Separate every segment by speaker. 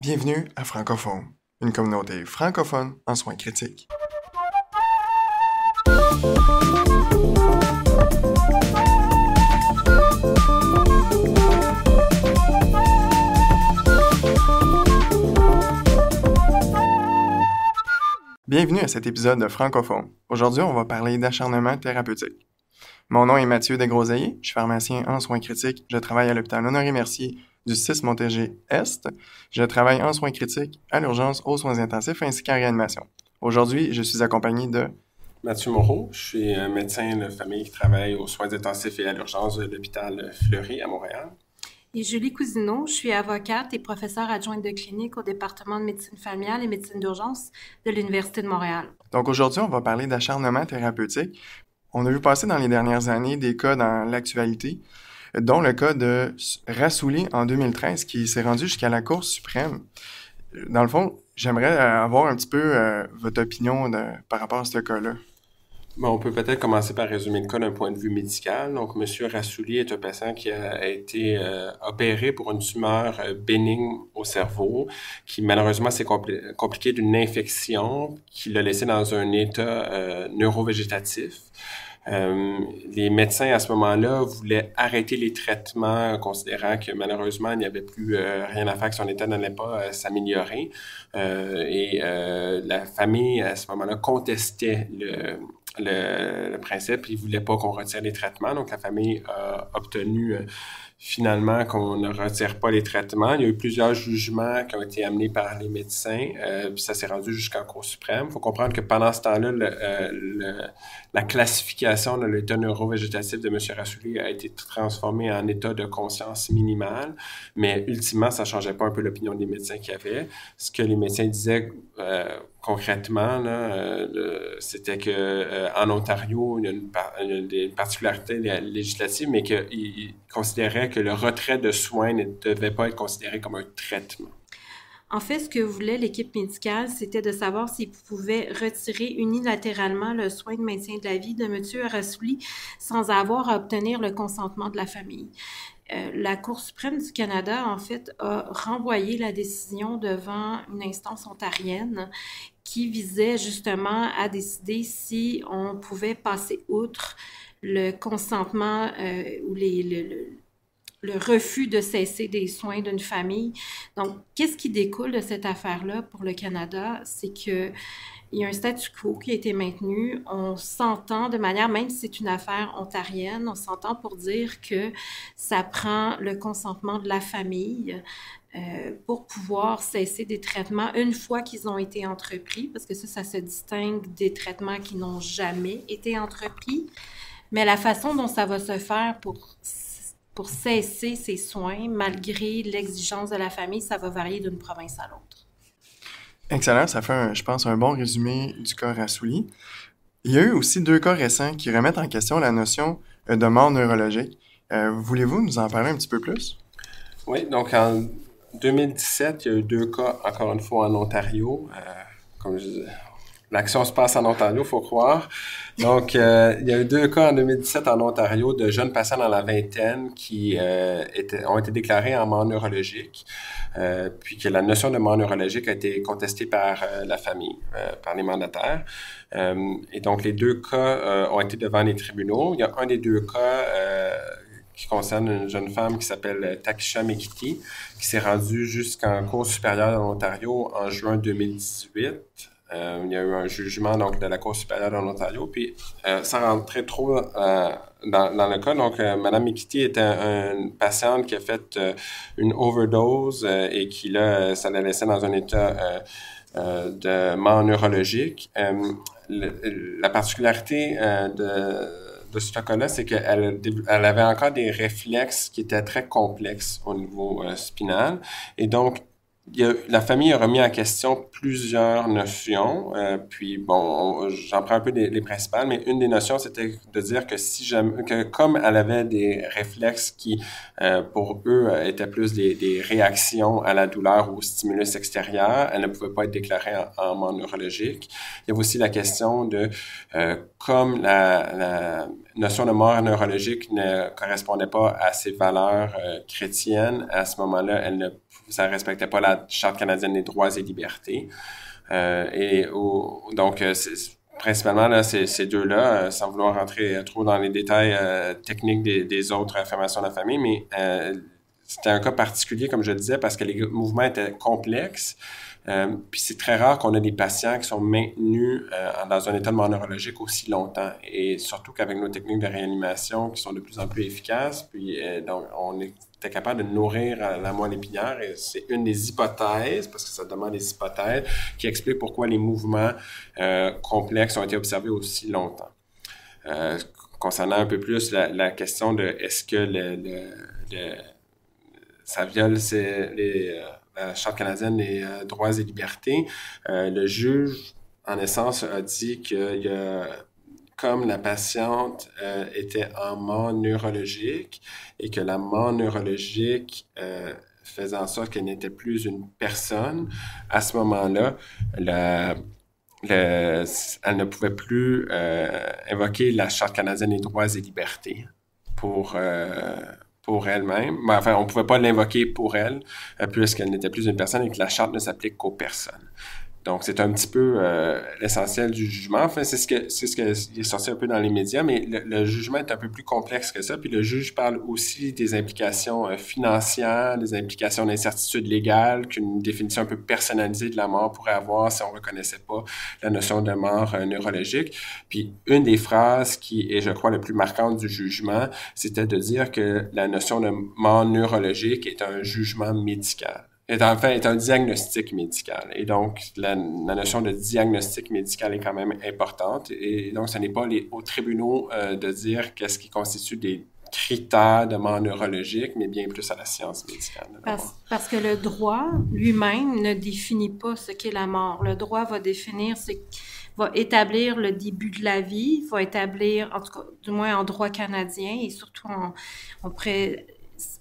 Speaker 1: Bienvenue à Francophone, une communauté francophone en soins critiques. Bienvenue à cet épisode de Francophone. Aujourd'hui, on va parler d'acharnement thérapeutique. Mon nom est Mathieu Desgroseilliers, je suis pharmacien en soins critiques. Je travaille à l'hôpital Honoré-Mercier du 6 Montérégie-Est. Je travaille en soins critiques, à l'urgence, aux soins intensifs ainsi qu'en réanimation. Aujourd'hui, je suis accompagné de
Speaker 2: Mathieu Moreau, je suis un médecin de famille qui travaille aux soins intensifs et à l'urgence de l'hôpital Fleury à Montréal.
Speaker 3: Et Julie Cousineau, je suis avocate et professeure adjointe de clinique au département de médecine familiale et médecine d'urgence de l'Université de Montréal.
Speaker 1: Donc aujourd'hui, on va parler d'acharnement thérapeutique. On a vu passer dans les dernières années des cas dans l'actualité, dont le cas de Rassouli en 2013 qui s'est rendu jusqu'à la Cour suprême. Dans le fond, j'aimerais avoir un petit peu votre opinion par rapport à ce cas-là.
Speaker 2: Bon, on peut peut-être commencer par résumer le cas d'un point de vue médical. Donc, M. Rassouli est un patient qui a été opéré pour une tumeur bénigne au cerveau, qui malheureusement s'est compliquée d'une infection qui l'a laissé dans un état neurovégétatif. Les médecins à ce moment-là voulaient arrêter les traitements, considérant que malheureusement il n'y avait plus rien à faire, que son état n'allait pas s'améliorer. La famille à ce moment-là contestait le principe, ils voulaient pas qu'on retire les traitements, donc la famille a obtenu finalement qu'on ne retire pas les traitements. Il y a eu plusieurs jugements qui ont été amenés par les médecins, puis ça s'est rendu jusqu'en Cour suprême. Il faut comprendre que pendant ce temps-là, la classification de l'état neurovégétatif de M. Rassouli a été transformée en état de conscience minimale, mais ultimement, ça ne changeait pas un peu l'opinion des médecins qu'il y avait. Ce que les médecins disaient concrètement, c'était que en Ontario, il y a des particularités législatives, mais qu'ils considéraient que le retrait de soins ne devait pas être considéré comme un traitement.
Speaker 3: En fait, ce que voulait l'équipe médicale, c'était de savoir s'ils pouvaient retirer unilatéralement le soin de maintien de la vie de M. Rassouli sans avoir à obtenir le consentement de la famille. La Cour suprême du Canada, en fait, a renvoyé la décision devant une instance ontarienne qui visait justement à décider si on pouvait passer outre le consentement ou le refus de cesser des soins d'une famille. Donc, qu'est-ce qui découle de cette affaire-là pour le Canada? C'est que il y a un statu quo qui a été maintenu. On s'entend de manière, même si c'est une affaire ontarienne, on s'entend pour dire que ça prend le consentement de la famille pour pouvoir cesser des traitements une fois qu'ils ont été entrepris, parce que ça se distingue des traitements qui n'ont jamais été entrepris. Mais la façon dont ça va se faire pour cesser ces soins, malgré l'exigence de la famille, ça va varier d'une province à l'autre.
Speaker 1: Excellent, ça fait, je pense, un bon résumé du cas Rassouli. Il y a eu aussi 2 cas récents qui remettent en question la notion de mort neurologique. Voulez-vous nous en parler un petit peu plus?
Speaker 2: Oui, donc en 2017, il y a eu 2 cas, encore une fois, en Ontario. Comme je disais, l'action se passe en Ontario, il faut croire. Donc, il y a eu 2 cas en 2017 en Ontario de jeunes patients dans la vingtaine qui ont été déclarés en mort neurologique, puis que la notion de mort neurologique a été contestée par la famille, par les mandataires. Et donc, les 2 cas ont été devant les tribunaux. Il y a un des 2 cas qui concerne une jeune femme qui s'appelle Takisha Mekiti, qui s'est rendue jusqu'en Cour supérieure de l'Ontario en juin 2018. Il y a eu un jugement donc de la Cour supérieure de l'Ontario, puis sans rentrer trop dans le cas, donc Mme Mekiti était une patiente qui a fait une overdose et qui là, ça l'a laissé dans un état de mort neurologique. La particularité de ce cas-là, c'est qu'elle avait encore des réflexes qui étaient très complexes au niveau spinal, et donc la famille a remis en question plusieurs notions, puis bon, j'en prends un peu les principales, mais une des notions, c'était de dire que comme elle avait des réflexes qui, pour eux, étaient plus des réactions à la douleur ou au stimulus extérieur, elle ne pouvait pas être déclarée en mort neurologique. Il y avait aussi la question de, comme la notion de mort neurologique ne correspondait pas à ses valeurs chrétiennes, à ce moment-là, elle ne ça respectait pas la Charte canadienne des droits et libertés. Donc, principalement, là, ces deux-là, sans vouloir rentrer trop dans les détails techniques des autres affirmations de la famille, mais c'était un cas particulier, comme je le disais, parce que les mouvements étaient complexes. Puis c'est très rare qu'on ait des patients qui sont maintenus dans un état de mort neurologique aussi longtemps. Et surtout qu'avec nos techniques de réanimation qui sont de plus en plus efficaces, puis donc on était capable de nourrir la moelle épinière. Et c'est une des hypothèses, parce que ça demande des hypothèses, qui explique pourquoi les mouvements complexes ont été observés aussi longtemps. Concernant un peu plus la question de est-ce que ça viole la Charte canadienne des droits et libertés, le juge, en essence, a dit que comme la patiente était en mort neurologique et que la mort neurologique faisait en sorte qu'elle n'était plus une personne, à ce moment-là, elle ne pouvait plus invoquer la Charte canadienne des droits et libertés pour elle-même. Enfin, on ne pouvait pas l'invoquer pour elle, puisqu'elle n'était plus une personne et que la charte ne s'applique qu'aux personnes. Donc, c'est un petit peu l'essentiel du jugement. Enfin, c'est ce qui est sorti un peu dans les médias, mais le jugement est un peu plus complexe que ça. Puis le juge parle aussi des implications financières, des implications d'incertitude légale, qu'une définition un peu personnalisée de la mort pourrait avoir si on ne reconnaissait pas la notion de mort neurologique. Puis une des phrases qui est, je crois, le plus marquante du jugement, c'était de dire que la notion de mort neurologique est un jugement médical. Est un diagnostic médical. Et donc, la notion de diagnostic médical est quand même importante. Et donc, ce n'est pas aux tribunaux de dire qu'est-ce qui constitue des critères de mort neurologique, mais bien plus à la science médicale.
Speaker 3: Parce que le droit lui-même ne définit pas ce qu'est la mort. Le droit va définir va établir le début de la vie, va établir, en tout cas, du moins en droit canadien, et surtout on pourrait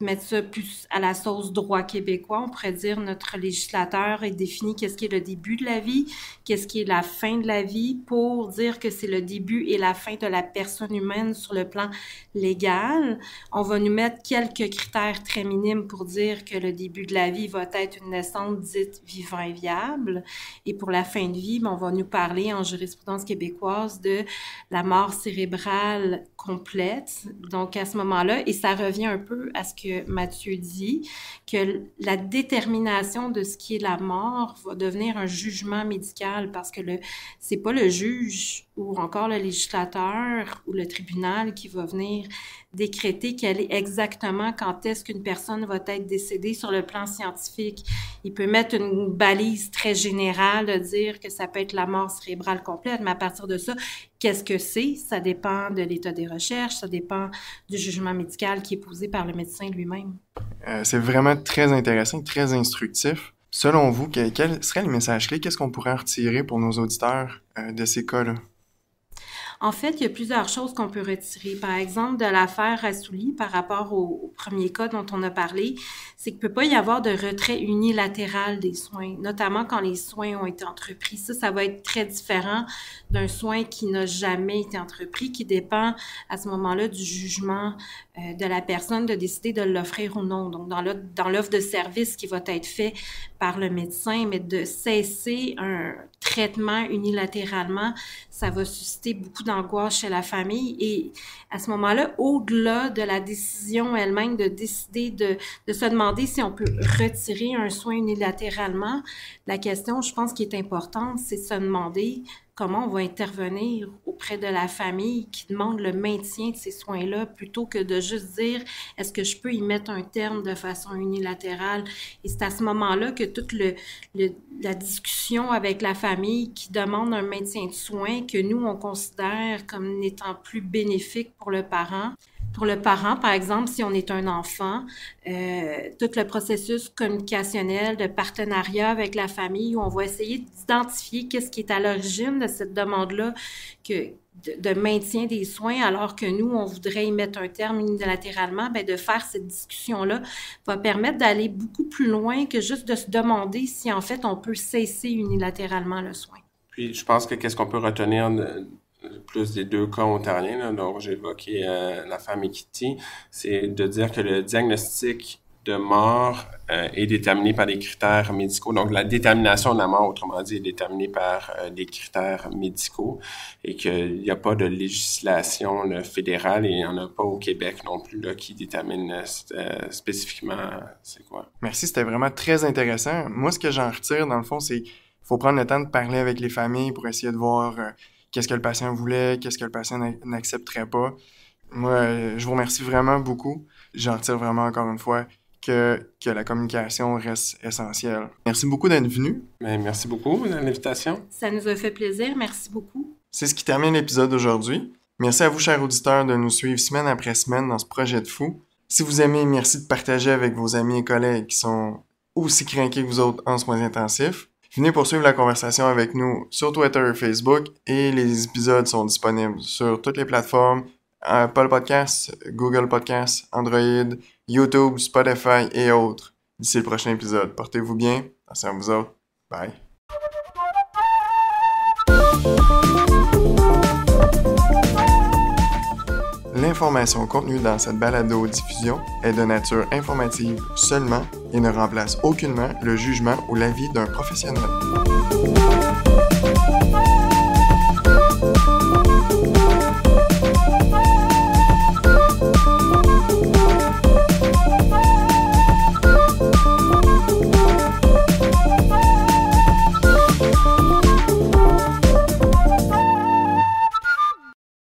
Speaker 3: mettre ça plus à la sauce droit québécois, on pourrait dire notre législateur est défini qu'est-ce qui est le début de la vie, qu'est-ce qui est la fin de la vie, pour dire que c'est le début et la fin de la personne humaine sur le plan légal. On va nous mettre quelques critères très minimes pour dire que le début de la vie va être une naissance dite vivant et viable, et pour la fin de vie, on va nous parler en jurisprudence québécoise de la mort cérébrale complète. Donc à ce moment-là, et ça revient un peu à ce que Mathieu dit, que la détermination de ce qui est la mort va devenir un jugement médical, parce que c'est pas le juge ou encore le législateur ou le tribunal qui va venir décréter exactement quand est-ce qu'une personne va être décédée sur le plan scientifique. Il peut mettre une balise très générale de dire que ça peut être la mort cérébrale complète, mais à partir de ça, qu'est-ce que c'est? Ça dépend de l'état des recherches, ça dépend du jugement médical qui est posé par le médecin lui-même.
Speaker 1: C'est vraiment très intéressant, très instructif. Selon vous, quels seraient les messages clés? Qu'est-ce qu'on pourrait en retirer pour nos auditeurs de ces cas-là?
Speaker 3: En fait, il y a plusieurs choses qu'on peut retirer. Par exemple, de l'affaire Rassouli par rapport au premier cas dont on a parlé, c'est qu'il ne peut pas y avoir de retrait unilatéral des soins, notamment quand les soins ont été entrepris. Ça va être très différent d'un soin qui n'a jamais été entrepris, qui dépend à ce moment-là du jugement de la personne de décider de l'offrir ou non. Donc, dans l'offre de service qui va être fait par le médecin, mais de cesser un traitement unilatéralement, ça va susciter beaucoup d'angoisse chez la famille. Et à ce moment-là, au-delà de la décision elle-même de décider de se demander si on peut retirer un soin unilatéralement, la question, je pense, qui est importante, c'est de se demander comment on va intervenir auprès de la famille qui demande le maintien de ces soins-là, plutôt que de juste dire « est-ce que je peux y mettre un terme de façon unilatérale ?» Et c'est à ce moment-là que toute la discussion avec la famille qui demande un maintien de soins que nous, on considère comme n'étant plus bénéfique pour le parent. Pour le parent, par exemple, si on est un enfant, tout le processus communicationnel de partenariat avec la famille où on va essayer d'identifier qu'est-ce qui est à l'origine de cette demande-là de maintien des soins, alors que nous, on voudrait y mettre un terme unilatéralement, de faire cette discussion-là va permettre d'aller beaucoup plus loin que juste de se demander si, en fait, on peut cesser unilatéralement le soin.
Speaker 2: Puis, je pense que qu'est-ce qu'on peut retenir plus des deux cas ontariens, dont j'ai évoqué la femme Kitty, c'est de dire que le diagnostic de mort est déterminée par des critères médicaux. Donc, la détermination de la mort, autrement dit, est déterminée par des critères médicaux et qu'il n'y a pas de législation fédérale et il n'y en a pas au Québec non plus là, qui détermine spécifiquement c'est quoi.
Speaker 1: Merci, c'était vraiment très intéressant. Moi, ce que j'en retire, dans le fond, c'est qu'il faut prendre le temps de parler avec les familles pour essayer de voir qu'est-ce que le patient voulait, qu'est-ce que le patient n'accepterait pas. Moi, je vous remercie vraiment beaucoup. J'en retire vraiment, encore une fois, que la communication reste essentielle. Merci beaucoup d'être venu.
Speaker 2: Merci beaucoup de l'invitation.
Speaker 3: Ça nous a fait plaisir. Merci beaucoup.
Speaker 1: C'est ce qui termine l'épisode d'aujourd'hui. Merci à vous, chers auditeurs, de nous suivre semaine après semaine dans ce projet de fou. Si vous aimez, merci de partager avec vos amis et collègues qui sont aussi crinqués que vous autres en soins intensifs. Venez poursuivre la conversation avec nous sur Twitter et Facebook et les épisodes sont disponibles sur toutes les plateformes, Apple Podcasts, Google Podcasts, Android, YouTube, Spotify et autres. D'ici le prochain épisode, portez-vous bien. Attention à vous autres. Bye. L'information contenue dans cette balado-diffusion est de nature informative seulement et ne remplace aucunement le jugement ou l'avis d'un professionnel.